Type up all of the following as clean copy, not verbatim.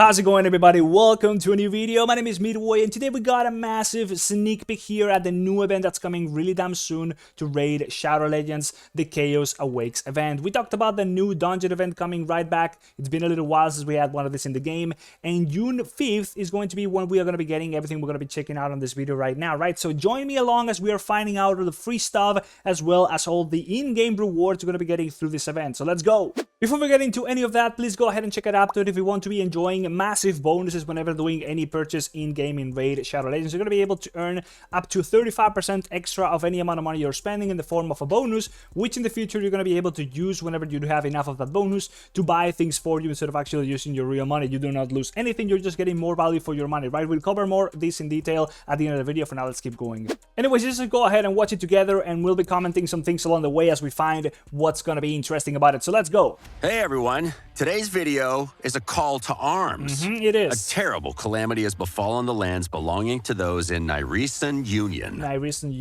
How's it going, everybody? Welcome to a new video. My name is Midway, and today we got a massive sneak peek here at the new event that's coming really damn soon to raid Shadow Legends, the Chaos Awakes event. We talked about the new dungeon event coming right back. It's been a little while since we had one of this in the game, and June 5th is going to be when we are going to be getting everything we're going to be checking out on this video right now, right? So join me along as we are finding out all the free stuff as well as all the in-game rewards we're going to be getting through this event. So let's go! Before we get into any of that, please go ahead and check out Aptoide if you want to be enjoying massive bonuses whenever doing any purchase in-game in Raid Shadow Legends. You're going to be able to earn up to 35% extra of any amount of money you're spending in the form of a bonus, which in the future you're going to be able to use whenever you have enough of that bonus to buy things for you instead of actually using your real money. You do not lose anything, you're just getting more value for your money, right? We'll cover more of this in detail at the end of the video. For now, let's keep going. Anyways, just go ahead and watch it together, and we'll be commenting some things along the way as we find what's going to be interesting about it. So let's go. Hey everyone, today's video is a call to arms. It is. A terrible calamity has befallen the lands belonging to those in Nyresan Union.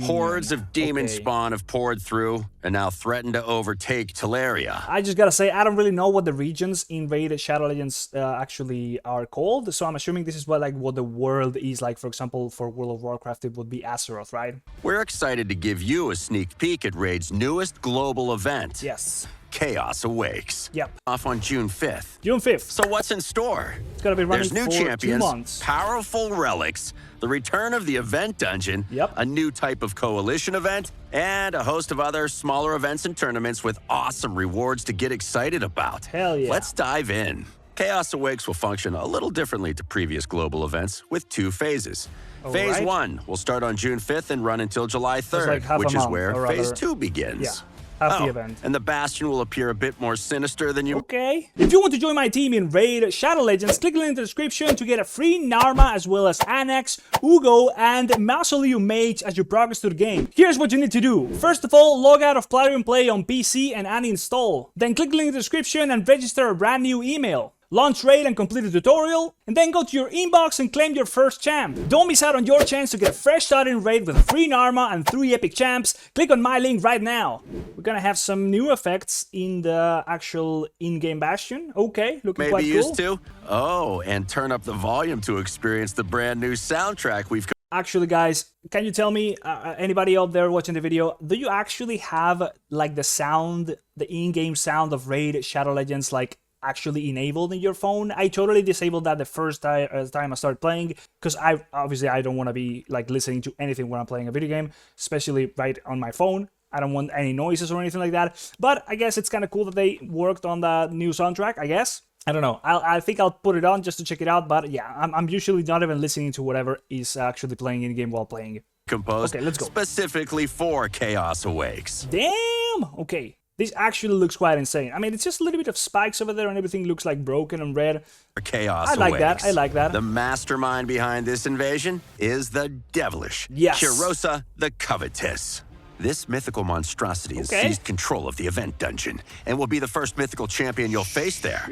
Hordes of demon spawn have poured through and now threaten to overtake Teleria. I just gotta say, I don't really know what the regions in Raid Shadow Legends actually are called, so I'm assuming this is what the world is like. For example, for World of Warcraft, it would be Azeroth, right? We're excited to give you a sneak peek at Raid's newest global event. Yes. Chaos Awakes. Yep. Off on June 5th. June 5th. So what's in store? It's gonna be running There's new for champions, 2 months. powerful relics, the return of the event dungeon, a new type of coalition event, and a host of other smaller events and tournaments with awesome rewards to get excited about. Hell yeah. Let's dive in. Chaos Awakes will function a little differently to previous global events with 2 phases. Phase 1 will start on June 5th and run until July 3rd, which is where Phase 2 begins. Yeah. Half the event. And the Bastion will appear a bit more sinister than you... Okay. If you want to join my team in Raid Shadow Legends, click the link in the description to get a free Narma as well as Anax, Uugo, and Mausoleum Mage as you progress through the game. Here's what you need to do. First of all, log out of Plarium Play on PC and uninstall. Then click the link in the description and register a brand new email. Launch Raid and complete the tutorial, and then go to your inbox and claim your first champ. Don't miss out on your chance to get a fresh start in Raid with a free Narma and 3 epic champs. Click on my link right now. We're gonna have some new effects in the actual in-game Bastion. Okay, looking quite cool. Maybe used to? Oh, and turn up the volume to experience the brand new soundtrack we've... Actually, guys, can you tell me, anybody out there watching the video, do you actually have, like, the sound, the in-game sound of Raid Shadow Legends, like, actually enabled in your phone? I totally disabled that the first time I started playing, because I don't want to be like listening to anything when I'm playing a video game, especially right on my phone. I don't want any noises or anything like that. But I guess it's kind of cool that they worked on the new soundtrack, I guess. I don't know. I think I'll put it on just to check it out. But yeah, I'm usually not even listening to whatever is actually playing in game while playing. Composed let's go. Specifically for Chaos Awakes. Damn! Okay. This actually looks quite insane. I mean, it's just a little bit of spikes over there and everything looks like broken and red. Chaos I like Awakes. that. I like that. The mastermind behind this invasion is the devilish Chirosa the Covetous. This mythical monstrosity has seized control of the event dungeon and will be the first mythical champion you'll face there.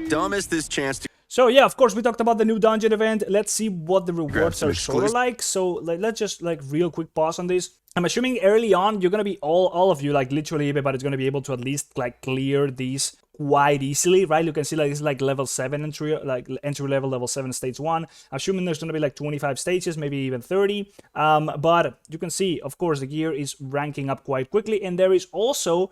Don't miss this chance to... So yeah, of course, we talked about the new dungeon event. Let's see what the rewards are sort of like. So let's just real quick pause on this. I'm assuming early on you're gonna be all of you, like literally everybody's gonna be able to at least like clear these quite easily, right? You can see like it's like level 7 entry, like entry level 7 stage 1. I'm assuming there's gonna be like 25 stages, maybe even 30. But you can see, of course, the gear is ranking up quite quickly, and there is also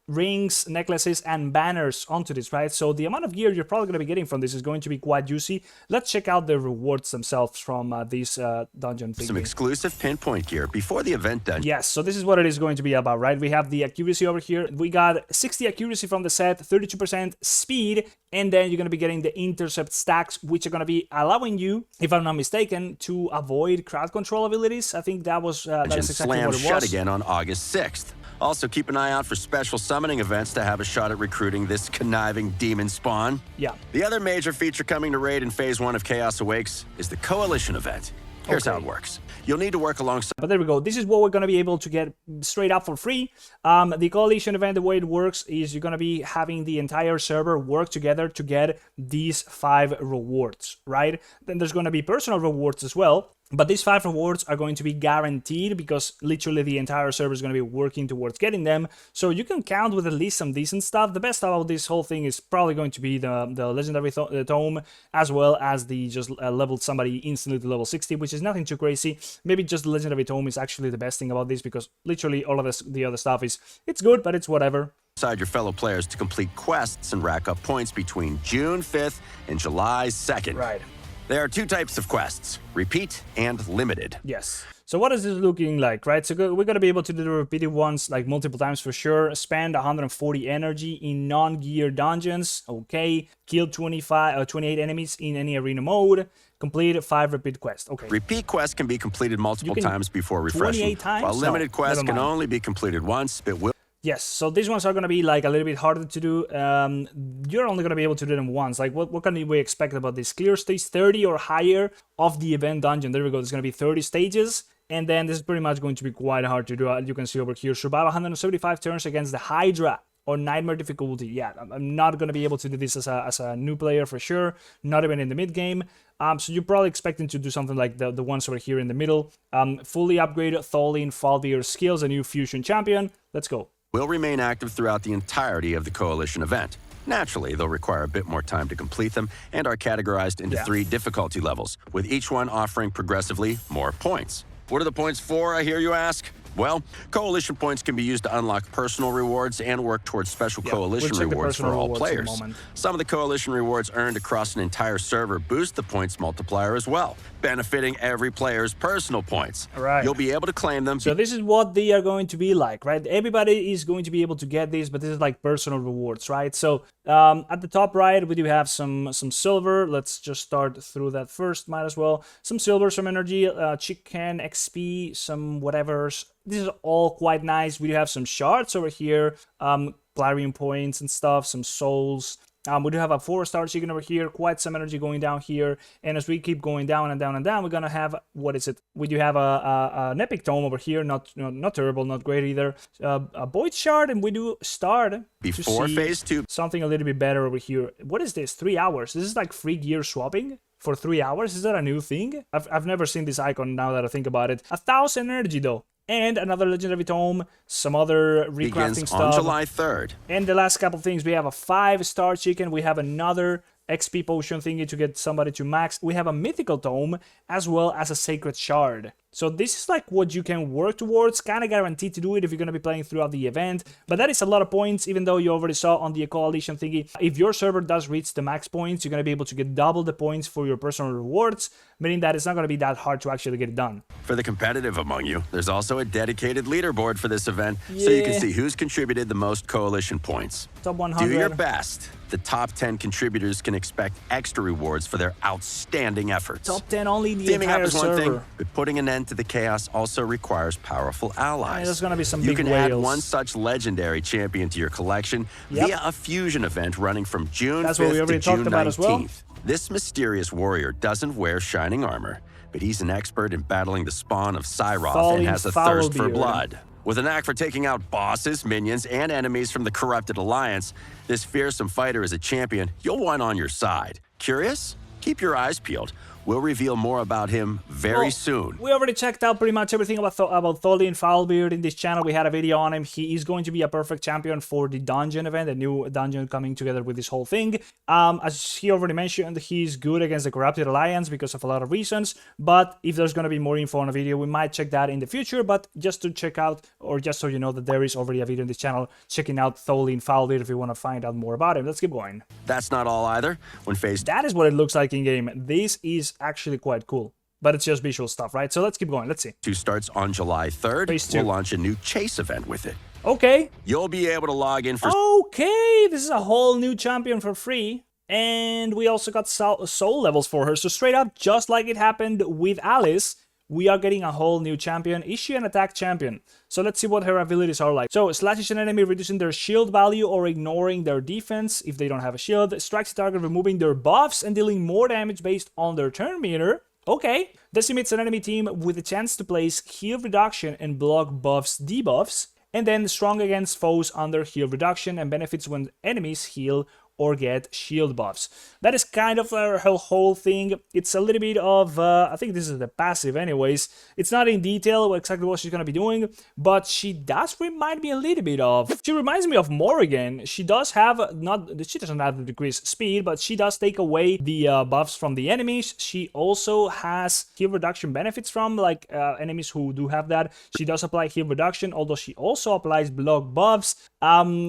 rings, necklaces, and banners onto this, right? So the amount of gear you're probably going to be getting from this is going to be quite juicy. Let's check out the rewards themselves from this dungeon thing. Some exclusive pinpoint gear before the event dungeon. Yes, so this is what it is going to be about, right? We have the accuracy over here. We got 60 accuracy from the set, 32% speed, and then you're going to be getting the intercept stacks, which are going to be allowing you, if I'm not mistaken, to avoid crowd control abilities. I think that was that is exactly what it was. Shut again on August 6th. Also, keep an eye out for special summoning events to have a shot at recruiting this conniving demon spawn. Yeah. The other major feature coming to Raid in Phase 1 of Chaos Awakes is the Coalition event. Here's how it works. You'll need to work alongside... But there we go. This is what we're going to be able to get straight up for free. The Coalition event, the way it works is you're going to be having the entire server work together to get these 5 rewards, right? Then there's going to be personal rewards as well. But these 5 rewards are going to be guaranteed because literally the entire server is going to be working towards getting them. So you can count with at least some decent stuff. The best about this whole thing is probably going to be the legendary tome, as well as the just leveled somebody instantly to level 60, which is nothing too crazy. Maybe just the legendary tome is actually the best thing about this, because literally all of the other stuff it's good, but it's whatever. Alongside your fellow players to complete quests and rack up points between June 5th and July 2nd. Right. There are 2 types of quests, repeat and limited. Yes. So what is this looking like, right? So we're going to be able to do the repeated ones like multiple times for sure. Spend 140 energy in non-gear dungeons. Okay. Kill 28 enemies in any arena mode. Complete 5 repeat quests. Okay. Repeat quests can be completed multiple times before refreshing. 28 times? While limited quests can only be completed once, it will... Yes, so these ones are going to be like a little bit harder to do. You're only going to be able to do them once. Like, what can we expect about this? Clear stage 30 or higher of the event dungeon. There we go. There's going to be 30 stages. And then this is pretty much going to be quite hard to do. You can see over here, survive 175 turns against the Hydra or Nightmare difficulty. Yeah, I'm not going to be able to do this as a new player for sure. Not even in the mid game. So you're probably expecting to do something like the ones over here in the middle. Fully upgraded Tholin Falbeer skills, a new fusion champion. Let's go. Will remain active throughout the entirety of the Coalition event. Naturally, they'll require a bit more time to complete them and are categorized into 3 difficulty levels, with each one offering progressively more points. What are the points for, I hear you ask? Well, Coalition points can be used to unlock personal rewards and work towards special Coalition rewards for all players. Some of the Coalition rewards earned across an entire server boost the points multiplier as well, benefiting every player's personal points. Right. You'll be able to claim them. So this is what they are going to be like, right? Everybody is going to be able to get this, but this is like personal rewards, right? So at the top right, we do have some silver. Let's just start through that first, might as well. Some silver, some energy, chicken, XP, some whatevers. This is all quite nice. We do have some shards over here, Clarion points and stuff, some souls. We do have a 4-star chicken over here, quite some energy going down here. And as we keep going down and down and down, we're gonna have, what is it? We do have an epic tome over here, not terrible, not great either. A void shard, and we do start before phase 2. Something a little bit better over here. What is this? 3 hours. This is like free gear swapping for 3 hours. Is that a new thing? I've never seen this icon now that I think about it. 1,000 energy though. And another legendary tome, some other recrafting stuff. On July 3rd. And the last couple things, we have a 5-star chicken, we have another XP potion thingy to get somebody to max. We have a mythical tome, as well as a sacred shard. So this is like what you can work towards, kind of guaranteed to do it if you're going to be playing throughout the event. But that is a lot of points, even though you already saw on the coalition thingy. If your server does reach the max points, you're going to be able to get double the points for your personal rewards, meaning that it's not going to be that hard to actually get it done. For the competitive among you, there's also a dedicated leaderboard for this event, so you can see who's contributed the most coalition points. Top 100. Do your best. The top 10 contributors can expect extra rewards for their outstanding efforts. Top 10 only the Teaming entire up is one server. thing, but putting an end to the chaos also requires powerful allies. There's going to be some you big can whales. add one such legendary champion to your collection via a fusion event running from June 5th to June 19th. Well. This mysterious warrior doesn't wear shining armor, but he's an expert in battling the spawn of Cyroth and has a thirst for blood. With a knack for taking out bosses, minions, and enemies from the corrupted alliance, this fearsome fighter is a champion you'll want on your side. Curious? Keep your eyes peeled. We'll reveal more about him very soon. We already checked out pretty much everything about Tholin Falbeer in this channel. We had a video on him. He is going to be a perfect champion for the dungeon event, a new dungeon coming together with this whole thing. As he already mentioned, he's good against the Corrupted Alliance because of a lot of reasons. But if there's going to be more info on a video, we might check that in the future. But just to check out, or just so you know that there is already a video in this channel checking out Tholin Falbeer if you want to find out more about him. Let's keep going. That's not all either. When faced... That is what it looks like in game. This is actually quite cool, but it's just visual stuff, right? So let's keep going. Let's see. 2 starts on July 3rd. We'll launch a new chase event with it. Okay. You'll be able to log in for... Okay, this is a whole new champion for free. And we also got soul levels for her. So straight up, just like it happened with Alice, we are getting a whole new champion. Is she an attack champion? So let's see what her abilities are like. So slashes an enemy, reducing their shield value or ignoring their defense if they don't have a shield. Strikes a target, removing their buffs and dealing more damage based on their turn meter. Okay. Decimates an enemy team with a chance to place heal reduction and block buffs debuffs. And then strong against foes under heal reduction and benefits when enemies heal or get shield buffs. That is kind of her whole thing. It's a little bit of, I think this is the passive anyways. It's not in detail exactly what she's going to be doing, but she does remind me a little bit of, she reminds me of Morrigan. She does have, she doesn't have the decreased speed, but she does take away the buffs from the enemies. She also has heal reduction benefits from like enemies who do have that. She does apply heal reduction, although she also applies block buffs.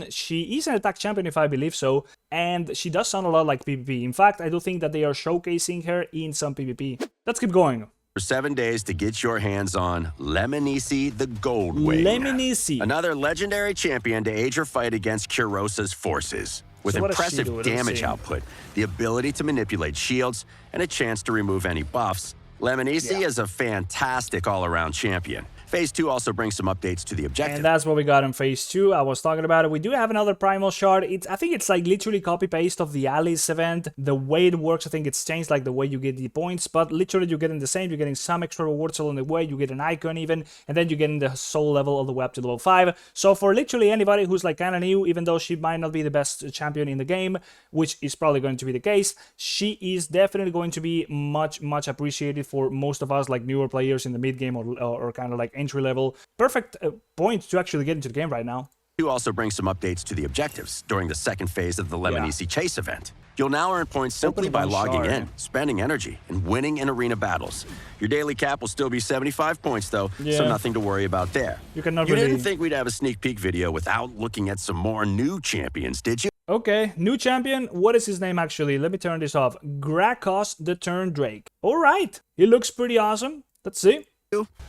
She is an attack champion, if I believe so, and she does sound a lot like PvP. In fact, I do think that they are showcasing her in some PvP. Let's keep going. For 7 days to get your hands on Leminisi the Gold-Wing. Leminisi. Another legendary champion to aid your fight against Kurosa's forces. With impressive damage output, the ability to manipulate shields, and a chance to remove any buffs, Leminisi is a fantastic all-around champion. Phase 2 also brings some updates to the objective. And that's what we got in Phase 2. I was talking about it. We do have another Primal Shard. I think it's like literally copy-paste of the Alice event. The way it works, I think it's changed like the way you get the points, but literally you're getting the same. You're getting some extra rewards along the way. You get an icon even, and then you're getting the soul level all the way up to level 5. So for literally anybody who's like kind of new, even though she might not be the best champion in the game, which is probably going to be the case, she is definitely going to be much appreciated for most of us like newer players in the mid-game or kind of like entry level. Perfect point to actually get into the game right now. You also bring some updates to the objectives during the second phase of the Leminisi Chase event. You'll now earn points simply by logging in, spending energy, and winning in arena battles. Your daily cap will still be 75 points though, so nothing to worry about there. You didn't think we'd have a sneak peek video without looking at some more new champions, did you? Okay, new champion. What is his name actually? Let me turn this off. Gracchos the Turn-Drake. All right, he looks pretty awesome. Let's see.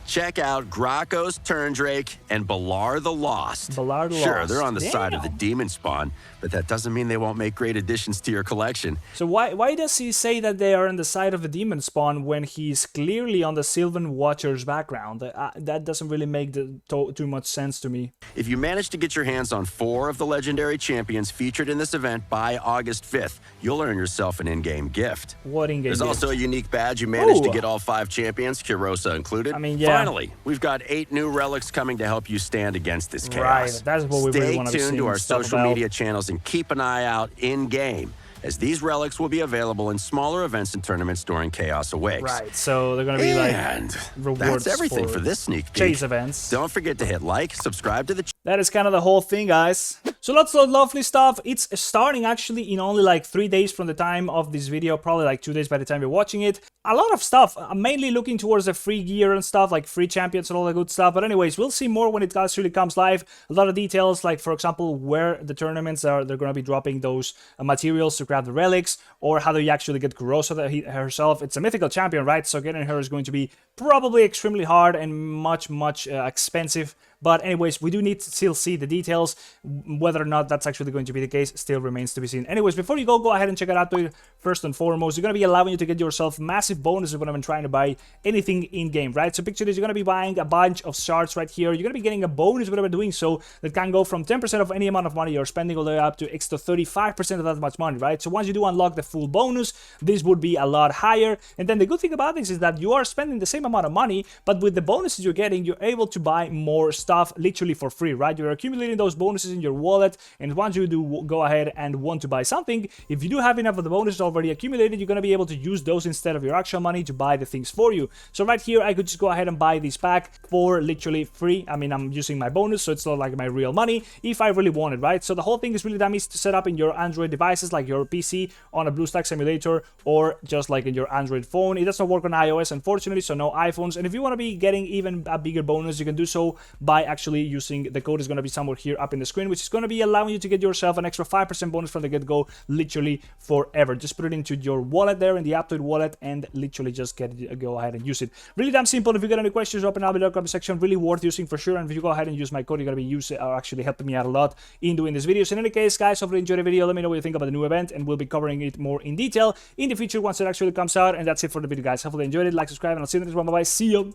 Check out Gracchos Turn-Drake and Balar the Lost. Balar the Lost. Sure, they're on the side of the demon spawn, but that doesn't mean they won't make great additions to your collection. So why does he say that they are on the side of the demon spawn when he's clearly on the Sylvan Watcher's background? That doesn't really make too much sense to me. If you manage to get your hands on 4 of the legendary champions featured in this event by August 5th, you'll earn yourself an in-game gift. What in-game gift? There's also a unique badge you managed to get all 5 champions, Kurosa included. I mean, yeah. Finally, we've got 8 new relics coming to help you stand against this chaos. Right, that's what we really want to see. Stay tuned to our social media channels and keep an eye out in-game, as these relics will be available in smaller events and tournaments during Chaos Awakes. Right, so they're going to be rewards that's everything for this sneak peek. Chase events. Don't forget to hit like, subscribe to the channel. That is kind of the whole thing, guys. So lots of lovely stuff. It's starting actually in only like 3 days from the time of this video, probably like 2 days by the time you're watching it. A lot of stuff. I'm mainly looking towards the free gear and stuff, like free champions and all that good stuff. But anyways, we'll see more when it actually comes live. A lot of details, like for example, where the tournaments are. They're going to be dropping those materials to grab the relics, or how do you actually get Kurosa herself. It's a mythical champion, right? So getting her is going to be probably extremely hard and much expensive. But anyways, we do need to still see the details. Whether or not that's actually going to be the case still remains to be seen. Anyways, before you go ahead and check it out. First and foremost, you're going to be allowing you to get yourself massive bonuses when I'm trying to buy anything in-game, right? So picture this, you're going to be buying a bunch of shards right here. You're going to be getting a bonus whenever doing so that can go from 10% of any amount of money you're spending all the way up to extra 35% of that much money, right? So once you do unlock the full bonus, this would be a lot higher. And then the good thing about this is that you are spending the same amount of money, but with the bonuses you're getting, you're able to buy more stuff literally for free, right? You're accumulating those bonuses in your wallet, and once you do go ahead and want to buy something, if you do have enough of the bonuses already accumulated, you're going to be able to use those instead of your actual money to buy the things for you. So right here, I could just go ahead and buy this pack for literally free. I mean, I'm using my bonus, so it's not like my real money if I really want it, right? So the whole thing is really dumb, is to set up in your Android devices, like your PC on a BlueStacks emulator, or just like in your Android phone. It does not work on iOS, unfortunately, so no iPhones. And if you want to be getting even a bigger bonus, you can do so by actually using the code is going to be somewhere here up in the screen, which is going to be allowing you to get yourself an extra 5% bonus from the get-go, literally forever. Just put it into your wallet there, in the Aptoide wallet, and literally just go ahead and use it. Really damn simple. If you got any questions, drop in the comment section. Really worth using for sure. And if you go ahead and use my code, you're going to be using or actually helping me out a lot in doing this video. So in any case, guys, hopefully you enjoyed the video. Let me know what you think about the new event, and we'll be covering it more in detail in the future once it actually comes out. And that's it for the video, guys. Hopefully you enjoyed it. Like, subscribe, and I'll see you in the next one. Bye-bye. See you.